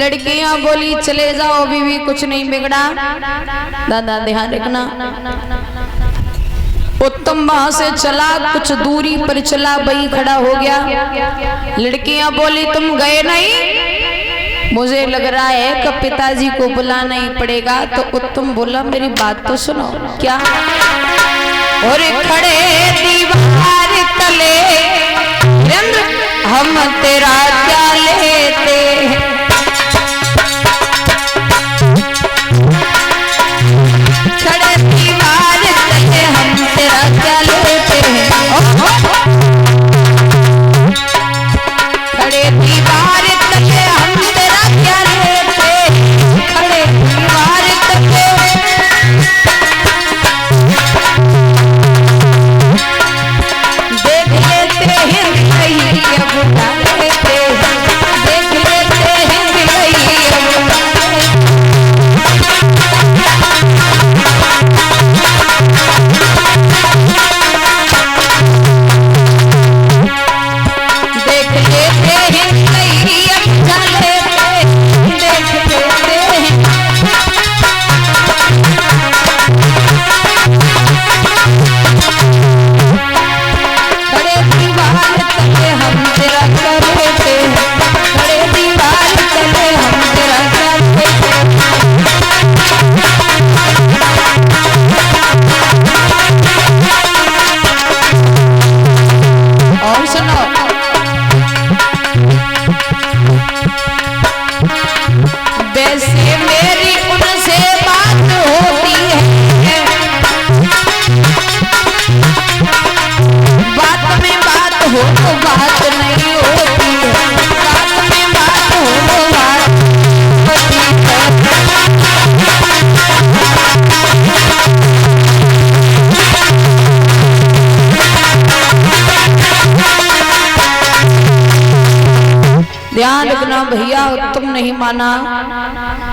लड़कियां बोली चले जाओ, अभी भी कुछ नहीं बिगड़ा। दादा ध्यान रखना। उत्तम वहां से चला, कुछ दूरी पर चला, वही खड़ा हो गया। लड़कियां बोली तुम गए नहीं, मुझे लग रहा है कि पिताजी को बुलाना ही पड़ेगा। तो उत्तम बोला मेरी बात तो सुनो। क्या? और खड़े दीवार तले हम तेरा क्या लेते हैं, खड़े दीवार तले हम तेरा क्या लेते हैं, खड़े दीवार तले हम तेरा क्या लेते, खड़े दीवार तले देख लेते हैं दिलैया बुला लेते, देख लेते हैं दिलैया बुला देख लेते हैं दिलैया बुला लेते, देख लेते हैं खड़े दीवार तले हम तेरा क्या लेते हैं, खड़े दीवार तले हम तेरा क्या लेते हैं। और सुनो, वैसे मेरी उनसे बात होती है, बात में बात हो तो बात नहीं होती है, बात में बात हो तो बात होती है। ध्यान रखना भैया, उत्तम नहीं माना।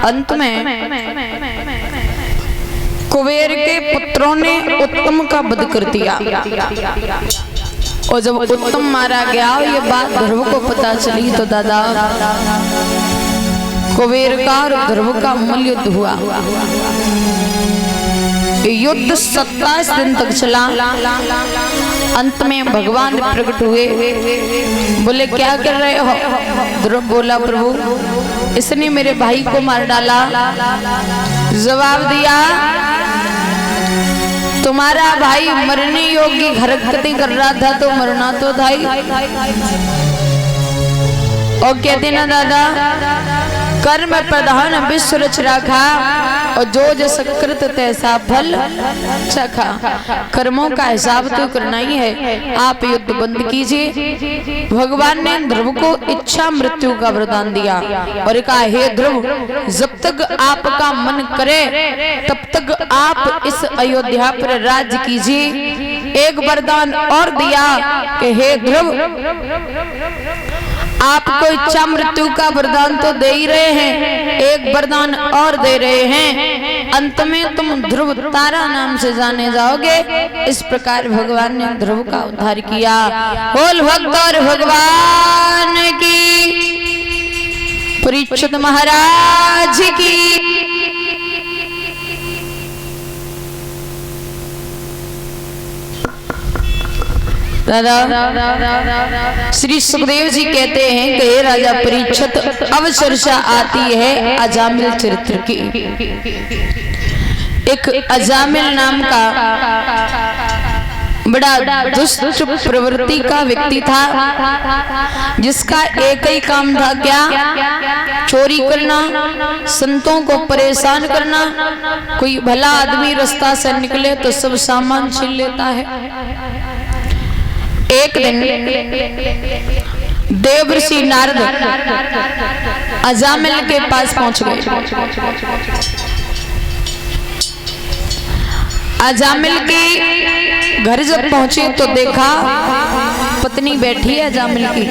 अंत में कुबेर के पुत्रों ने उत्तम का वध कर दिया। और जब उत्तम मारा गया, ये बात ध्रुव को पता चली तो दादा कुबेर का और ध्रुव का मूल युद्ध हुआ। युद्ध 27 दिन तक चला। अंत में भगवान प्रकट हुए, बोले क्या कर रहे हो? ध्रुव बोला प्रभु इसने मेरे भाई को मार डाला। जवाब दिया तुम्हारा भाई मरने योग्य हरकतें कर रहा था तो मरना तो था ही। और कहते ना दादा कर्म प्रधान विश्व रच रखा, और जो जस कृत तैसा फल चखा। कर्मों का हिसाब तो करना ही है। आप युद्ध बंद कीजिए। भगवान ने ध्रुव को इच्छा मृत्यु का वरदान दिया और कहा हे ध्रुव जब तक आपका मन करे तब तक आप इस अयोध्या पर राज्य कीजिए। एक वरदान और दिया कि हे ध्रुव आपको इच्छा मृत्यु का वरदान तो दे ही रहे हैं, एक वरदान और दे रहे हैं, अंत में तुम ध्रुव तारा नाम से जाने जाओगे। इस प्रकार भगवान ने ध्रुव का उद्धार किया। बोल भक्त और भगवान की, परीक्षित महाराज की। दादा श्री सुखदेव जी कहते हैं कि हे राजा परीक्षित, अब चर्चा आती है अजामिल चरित्र की। एक अजामिल नाम का बड़ा दुष्ट प्रवृत्ति का व्यक्ति था, जिसका एक ही काम था क्या? चोरी करना, संतों को परेशान करना। कोई भला आदमी रास्ता से निकले तो सब सामान छीन लेता है। एक दिन देवर्षि नारद अजामिल के पास पहुंच गए। अजामिल के घर जब पहुंचे तो देखा पत्नी बैठी है अजामिल की,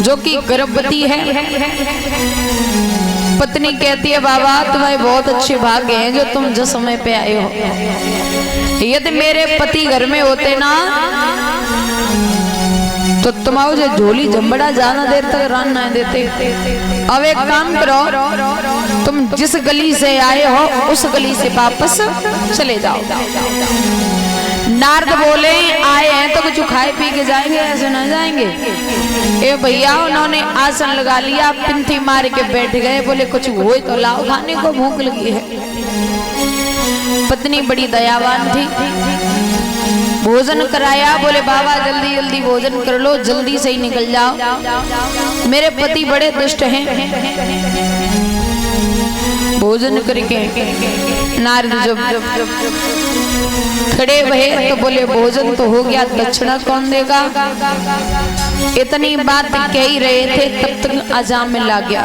जो कि गर्भवती है। पत्नी कहती है बाबा तुम्हारे बहुत अच्छे भाग्य हैं जो तुम जो समय पे आए हो। यदि मेरे पति घर में होते ना तो तो तुम्हारे जो झोली जम्बड़ा ज्यादा देर तक रान ना देते। अब एक काम करो, तुम जिस गली से आए हो उस गली से वापस चले जाओ। नारद बोले आए हैं तो कुछ खाए पी के जाएंगे, ऐसे ना जाएंगे। ए भैया उन्होंने आसन लगा लिया, पिंथी मार के बैठ गए। बोले कुछ हो तो लाओ, खाने को भूख लगी है। पत्नी बड़ी दयावान थी, भोजन कराया। बोले बाबा जल्दी जल्दी भोजन कर लो, जल्दी से ही निकल जाओ, मेरे पति बड़े दुष्ट हैं। भोजन करके नारद जब खड़े हुए तो बोले भोजन तो हो गया, दक्षिणा कौन देगा? इतनी बात कह ही रहे थे तब तक अजामिल आ गया।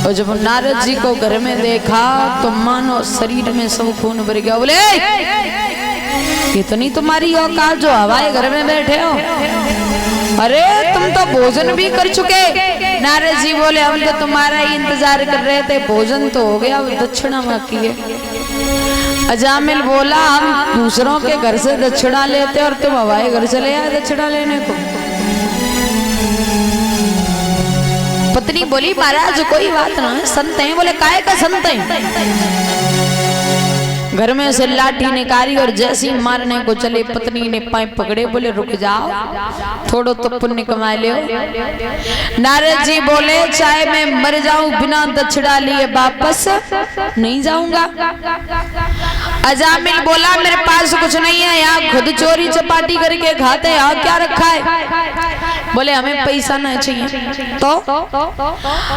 और जब नारद जी को घर में देखा तो मानो शरीर में सब खून भर गया। बोले इतनी तुम्हारी औकात जो हवाए घर में बैठे हो? अरे तुम तो भोजन भी कर चुके। नारद जी बोले हम तो तुम्हारा ही इंतजार कर रहे थे, भोजन तो हो गया, दक्षिणा बाकी है। अजामिल बोला हम दूसरों के घर से दक्षिणा लेते और तुम हवाई घर चले आए दक्षिणा लेने को। पत्नी बोली महाराज कोई बात ना है, संत हैं। बोले काहे का संत हैं? घर में से लाठी निकाली और जैसी मारने को चले पत्नी ने पाइप पकड़े। बोले रुक जाओ, थोड़ो तो पुण्य कमा ले। नारद जी बोले चाहे मैं मर जाऊं बिना दक्षिणा लिए वापस नहीं जाऊंगा। अजामिल बोला मेरे पास कुछ नहीं है, यहाँ खुद चोरी चपाटी करके खाते हैं, यहाँ क्या रखा है? बोले हमें पैसा नहीं चाहिए, तो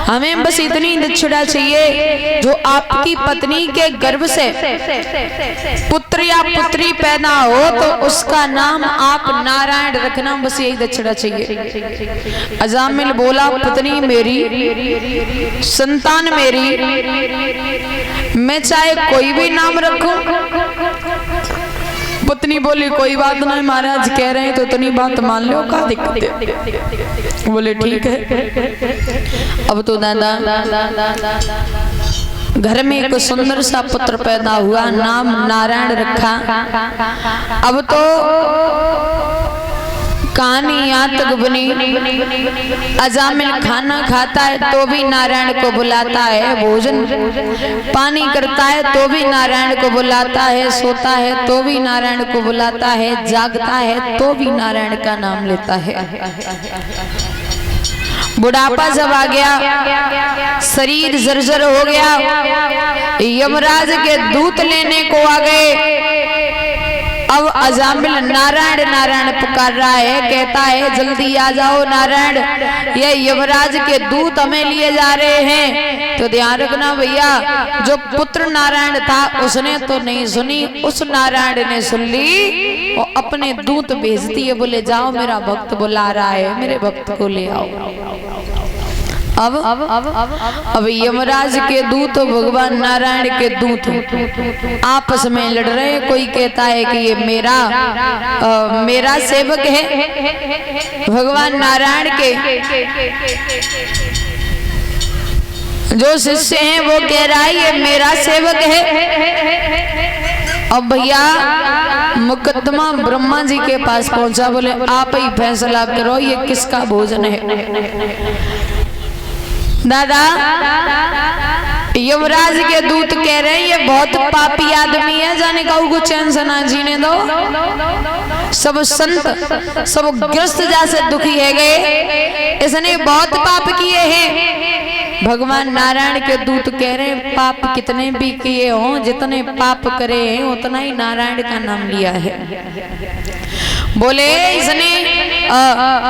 हमें बस इतनी दक्षिणा चाहिए जो आपकी पत्नी के गर्भ से पुत्र या पुत्री पैदा हो तो उसका नाम आप नारायण रखना, बस यही दक्षिणा चाहिए। अजामिल बोला पत्नी मेरी, संतान मेरी, मैं चाहे कोई भी नाम रखूं। पत्नी बोली कोई बात नहीं महाराज कह रहे हैं तो इतनी बात मान लो, क्या दिक्कत है? बोले ठीक है। अब तो दादा घर में एक सुंदर सा पुत्र पैदा हुआ, नाम नारायण रखा। अब तो कहानी यहाँ तक बनी, अजामिल खाना खाता है तो भी नारायण को बुलाता है, भोजन पानी करता है तो भी नारायण को बुलाता है, सोता है तो भी नारायण को बुलाता है, जागता है तो भी नारायण का नाम लेता है। बुढ़ापा जब आ गया, शरीर जर्जर हो गया, यमराज के दूत लेने को आ गए। अब अजामिल नारायण नारायण पुकार रहा है, कहता है जल्दी आ जाओ नारायण, ये यमराज के दूत हमें लिए जा रहे हैं। तो ध्यान रखना भैया, जो पुत्र नारायण था उसने तो नहीं सुनी, उस नारायण ने सुन ली, वो अपने दूत भेजती है। बोले जाओ मेरा भक्त बुला रहा है, मेरे भक्त को ले आओ। अब यमराज के दूत भगवान नारायण के दूत आपस में लड़ रहे हैं। कोई कहता है कि ये मेरा सेवक है, भगवान नारायण के जो शिष्य हैं वो कह रहा है ये मेरा सेवक है। अब भैया मुकदमा ब्रह्मा जी के पास पहुंचा। बोले आप ही फैसला करो ये किसका भोजन है। दादा यमराज के दूत कह रहे हैं ये बहुत पापी आदमी है, जाने का को चैन से ना जीने दो। सब संत सब ग्रस्त जैसे दुखी है गए, इसने बहुत पाप किए हैं। भगवान नारायण के दूत कह रहे हैं पाप कितने भी किए हों, जितने पाप करे हैं उतना ही नारायण का नाम लिया है। बोले इसने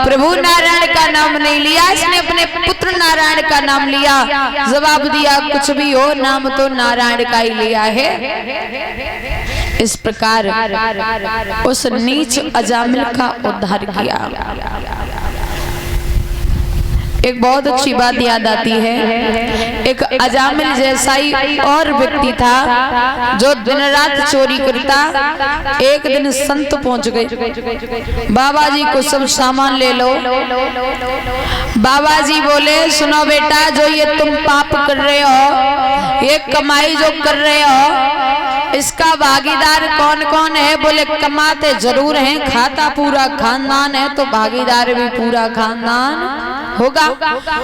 प्रभु नारायण का नाम नहीं लिया, इसने अपने पुत्र नारायण का नाम लिया। जवाब दिया कुछ भी हो नाम तो नारायण का ही लिया है। इस प्रकार उस नीच अजामिल का उद्धार किया। एक बहुत अच्छी बात याद आती है, एक अजामिल जैसा ही और व्यक्ति था जो दिन रात चोरी करता। एक दिन संत पहुंच गए, बाबा जी को सब सामान ले लो। बाबा जी बोले सुनो बेटा, जो ये तुम पाप कर रहे हो, ये कमाई जो कर रहे हो, इसका भागीदार कौन कौन है? बोले कमाते जरूर हैं, खाता पूरा खानदान है, तो भागीदार भी पूरा खानदान होगा।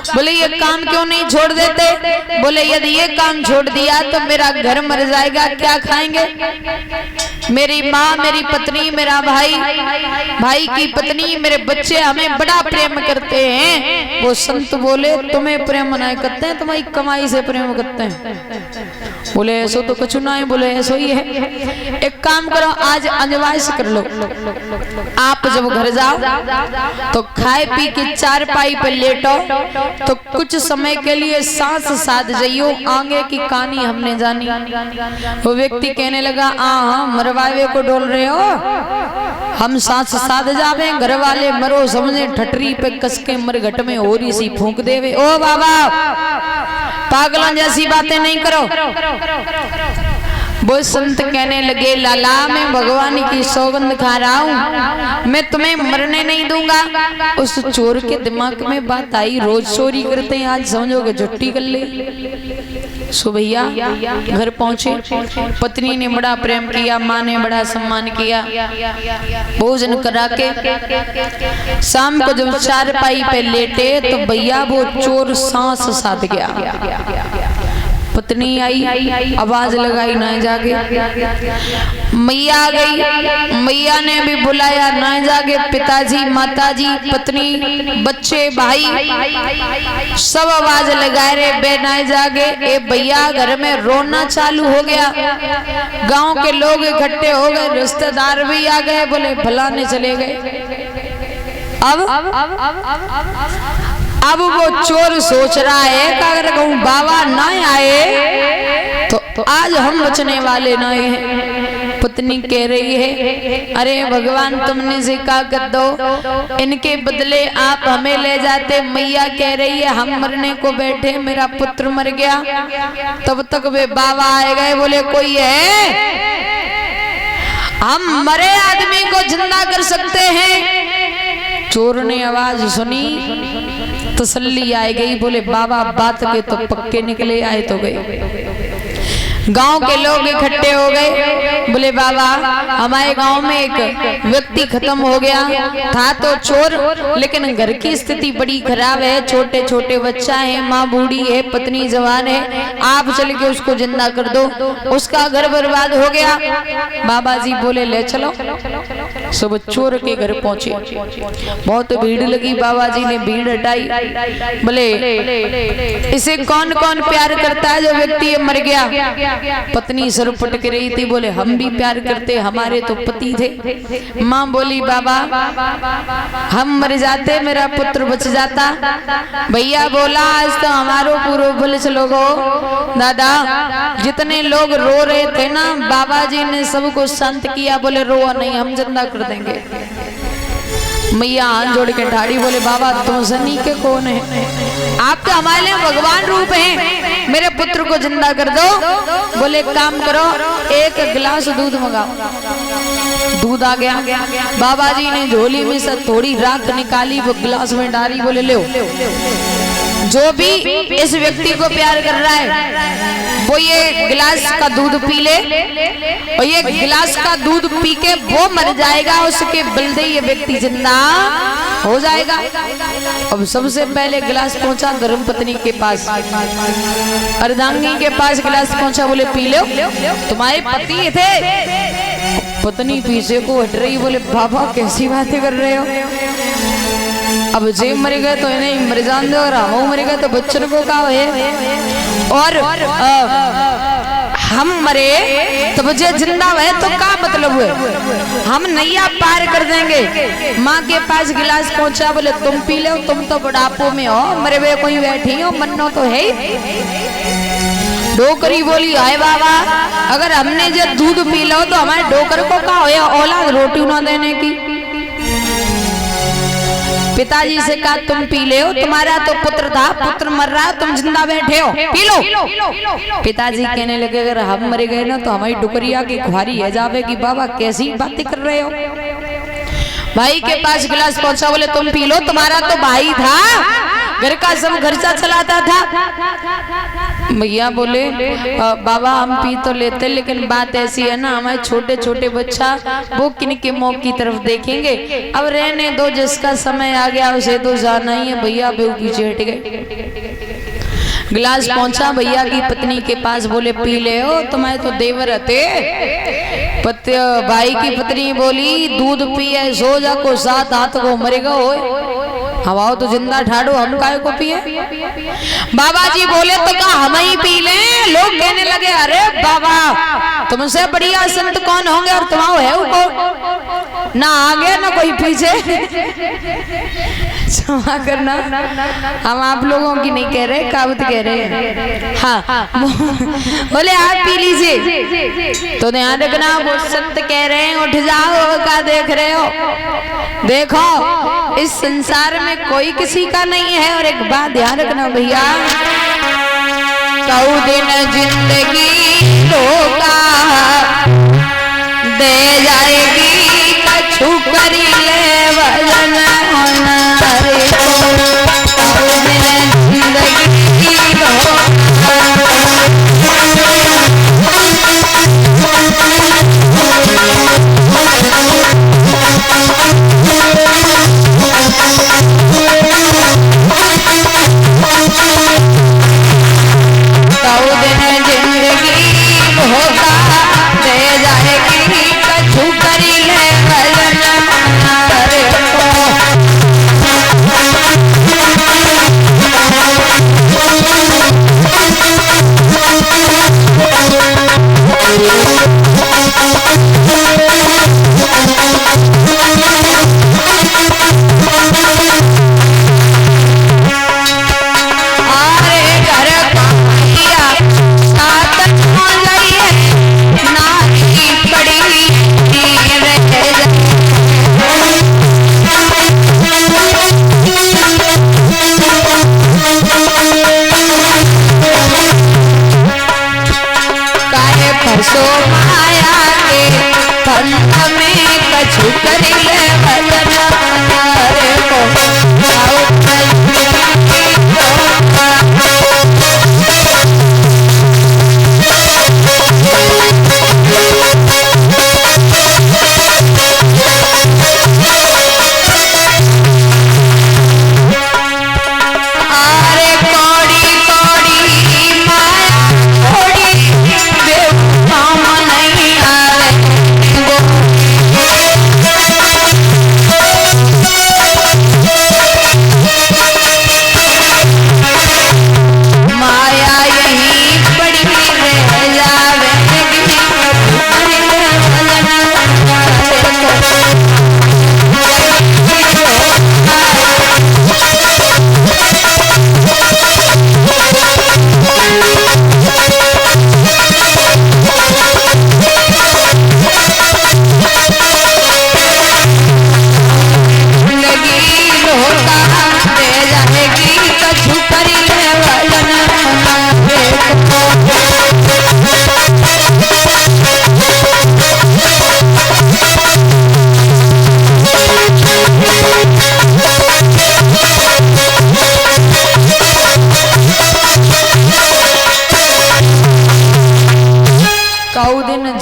बोले ये काम क्यों नहीं छोड़ देते? बोले यदि ये काम छोड़ दिया तो मेरा घर मर जाएगा, क्या खाएंगे? मेरी माँ, मेरी पत्नी, मेरा भाई, भाई की पत्नी, मेरे बच्चे हमें बड़ा प्रेम करते हैं। वो संत बोले तुम्हें प्रेम नहीं करते हैं, तुम्हारी कमाई से प्रेम करते हैं। बोले ऐसो तो कुछ ना है। बोले ऐसो ही है। एक काम करो, आज अंजवाइश कर लो। आप जब घर जाओ तो खाए पी के चारपाई पे लेटो, तो कुछ समय के लिए सांस साध जाइयो, आगे की कहानी हमने जानी। वो व्यक्ति कहने लगा हाँ मरवावे को डोल रहे हो, हम सांस साध जावे, घर वाले मरो समझे, ठटरी पे कस के मरघट में होरी सी फूंक देवे। ओ बाबा पागलों जैसी बातें नहीं करो। वो संत कहने लगे लाला मैं भगवान की सौगंध खा रहा हूँ, मैं तुम्हें मरने नहीं दूंगा। उस चोर के दिमाग में बात आई, रोज चोरी करते हैं, आज समझोगे झुट्टी कर ले। सो भैया घर पहुंचे, पत्नी ने बड़ा प्रेम किया, माँ ने बड़ा सम्मान किया, भोजन करा के शाम को जब चारपाई पे लेटे तो भैया वो चोर सांस साध गया। पत्नी आई, आवाज लगाई, ना जागे। मैया आ गई, मैया ने भी बुलाया, ना जागे। पिताजी, माताजी, पत्नी, बच्चे, भाई सब आवाज लगाए रे बे ना जागे। ए भैया घर में रोना चालू हो गया। गांव के लोग इकट्ठे हो गए, रिश्तेदार भी आ गए, बोले भलाने चले गए। अब वो चोर सोच रहा है कि अगर कहूँ बाबा ना आए तो आज हम बचने वाले ना हैं। पत्नी कह रही है अरे भगवान तुमने सिखा कर दो, इनके बदले आप हमें ले जाते। मैया कह रही है हम मरने को बैठे, मेरा पुत्र मर गया। तब तक वे बाबा आए गए, बोले कोई है, हम मरे आदमी को जिंदा कर सकते हैं। चोर ने आवाज सुनी, तसल्ली आ गई, बोले बाबा बात के तो पक्के निकले, आए तो गए। गांव के लोग इकट्ठे हो गए, बोले बाबा हमारे गांव में एक व्यक्ति खत्म हो गया था तो चोर, लेकिन घर की स्थिति बड़ी खराब है, छोटे छोटे बच्चा है, माँ बूढ़ी है, पत्नी जवान है, आप चल के उसको जिंदा कर दो, उसका घर बर्बाद हो गया। बाबा जी बोले ले चलो। सब चोर के घर पहुंचे, बहुत भीड़ लगी, बाबा जी ने भीड़ हटाई। बोले इसे कौन कौन प्यार करता है जो व्यक्ति मर गया? पत्नी सर पटक रही थी, बोले हम भी प्यार करते, हमारे तो पति थे। माँ बोली बाबा हम मर जाते, मेरा पुत्र बच जाता। भैया बोला आज तो हमारो पूरा भूल चलोगो। दादा जितने लोग रो रहे थे ना, बाबा जी ने सबको शांत किया, बोले रो नहीं, हम जिंदा कर देंगे। मैया हाथ जोड़ के ठाड़ी, बोले बाबा तुम सनी के कौन है? आप तो हमारे लिए भगवान रूप हैं, मेरे पुत्र को जिंदा कर दो। बोले काम करो, एक गिलास दूध मंगाओ। दूध आ गया, बाबा जी ने झोली में से थोड़ी राख निकाली, वो गिलास में डाली, बोले ले जो भी इस व्यक्ति को प्यार कर रहा है वो ये गिलास का दूध पी ले, और ये गिलास का दूध पी के वो मर जाएगा, उसके बलदे ये व्यक्ति जिंदा हो जाएगा। अब सबसे पहले गिलास पहुंचा धर्म पत्नी के पास, अर्धांगिनी के पास गिलास पहुंचा, बोले पी लो, तुम्हारे पति थे। पत्नी पीछे को हट रही, बोले बाबा कैसी बातें कर रहे हो? अब जे मर गए तो इन्हें मर जान दो, और हम मर गए तो बच्चन को का है, और हम मरे तो मुझे जिंदा है तो क्या मतलब हुए? हम नैया पार कर देंगे। माँ के पास गिलास पहुंचा, बोले तुम पी लो, तुम तो बुढ़ापो में हो, मरे हुए कोई बैठी हो, मरना तो है। डोकरी बोली हाय बाबा अगर हमने जो दूध पी लो तो हमारे डोकर को क्या होया, औलाद रोटी ना देने की। पिताजी से कहा तुम पी ले, तुम्हारा तो पुत्र था, पुत्र मर रहा, तुम जिंदा बैठे हो, पी लो। पिताजी कहने लगे अगर हम मर गए ना तो हमारी डुकरिया की खुआरी है जावेगी। बाबा कैसी बातें कर रहे हो? भाई के पास गिलास पहुंचा, बोले तुम पी लो, तुम्हारा तो भाई था, घर का सब खर्चा चलाता था। भैया बोले बाबा हम पी तो लेते, लेकिन बात ऐसी है ना, हमारे छोटे छोटे बच्चा वो किनके मुंह की तरफ देखेंगे। अब रहने दो, जिसका समय आ गया उसे तो जाना ही है। भैया बेहू पीछे हट गए। गिलास पहुंचा भैया की पत्नी के पास, बोले पी ले हो, तुम्हारे तो देवर थे। भाई की पत्नी बोली दूध पिए सो जा को साथ हाथ को मरेगा हो, हवाओ तो जिंदा ठाड़ो, हम काय को पिए। बाबा जी बोले तो कहा हम ही पी ले। लोग कहने लगे अरे बाबा तुमसे बढ़िया संत कौन होंगे, और तुम्हारा है वो ना आगे ना कोई पीछे। क्षमा करना, हम आप लोगों की नहीं कह रहे, कावत कह रहे हैं। हाँ बोले आप पी लीजिए, तो ध्यान रखना वो संत कह रहे हैं उठ जाओ, क्या देख रहे हो। देखो इस संसार में कोई किसी का नहीं है। और एक बात ध्यान रखना भैया, कऊ दिन जिंदगी धोखा दे जाएगी, कछु करी ले वजन होना रे को। कऊ दिन जिंदगी धोखा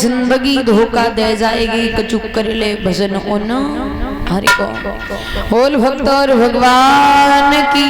जिंदगी धोखा दे जाएगी, कचुक कर ले भजन ओना हरि को। बोल भक्त और भगवान की।